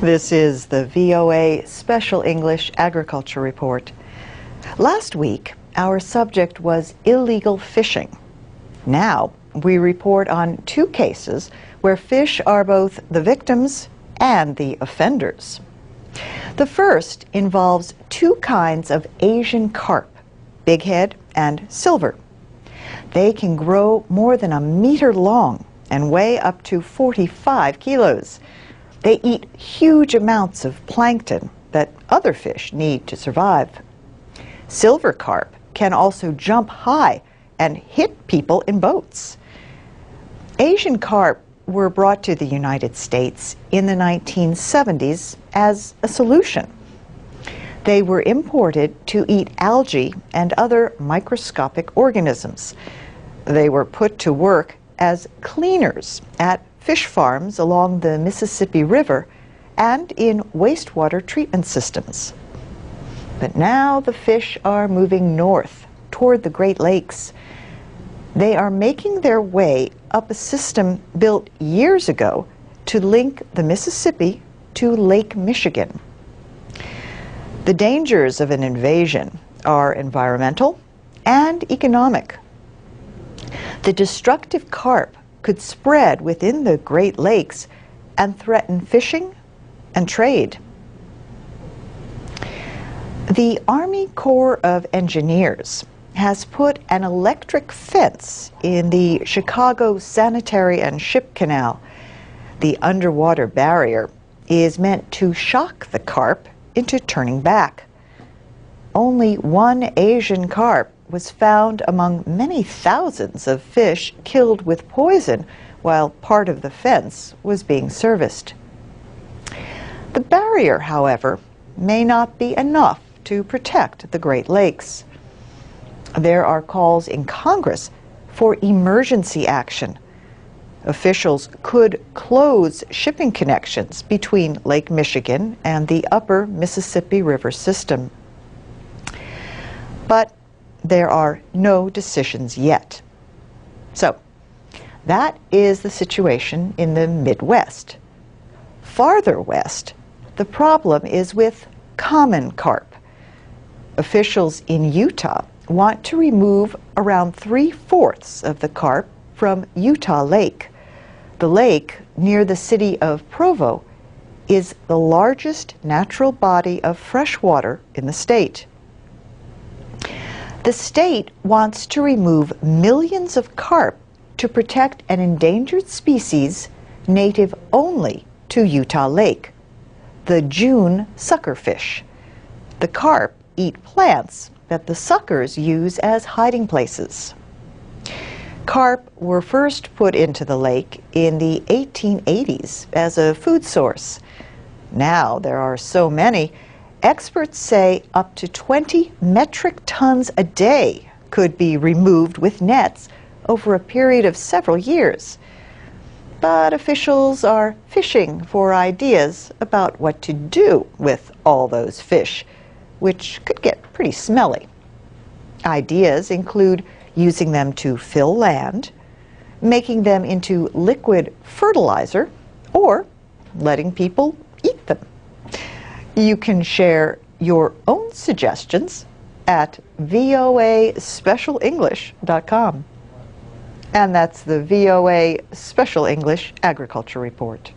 This is the VOA Special English Agriculture Report. Last week, our subject was illegal fishing. Now, we report on two cases where fish are both the victims and the offenders. The first involves two kinds of Asian carp, bighead and silver. They can grow more than a meter long and weigh up to 45 kilos. They eat huge amounts of plankton that other fish need to survive. Silver carp can also jump high and hit people in boats. Asian carp were brought to the United States in the 1970s as a solution. They were imported to eat algae and other microscopic organisms. They were put to work as cleaners at fish farms along the Mississippi River and in wastewater treatment systems. But now the fish are moving north toward the Great Lakes. They are making their way up a system built years ago to link the Mississippi to Lake Michigan. The dangers of an invasion are environmental and economic. The destructive carp could spread within the Great Lakes and threaten fishing and trade. The Army Corps of Engineers has put an electric fence in the Chicago Sanitary and Ship Canal. The underwater barrier is meant to shock the carp into turning back. Only one Asian carp was found among many thousands of fish killed with poison while part of the fence was being serviced. The barrier, however, may not be enough to protect the Great Lakes. There are calls in Congress for emergency action. Officials could close shipping connections between Lake Michigan and the upper Mississippi River system. But there are no decisions yet. So, that is the situation in the Midwest. Farther west, the problem is with common carp. Officials in Utah want to remove around 3/4 of the carp from Utah Lake. The lake near the city of Provo is the largest natural body of fresh water in the state. The state wants to remove millions of carp to protect an endangered species native only to Utah Lake, the June suckerfish. The carp eat plants that the suckers use as hiding places. Carp were first put into the lake in the 1880s as a food source. Now there are so many, experts say up to 20 metric tons a day could be removed with nets over a period of several years. But officials are fishing for ideas about what to do with all those fish, which could get pretty smelly. Ideas include using them to fill land, making them into liquid fertilizer, or letting people eat them. You can share your own suggestions at voaspecialenglish.com. And that's the VOA Special English Agriculture Report.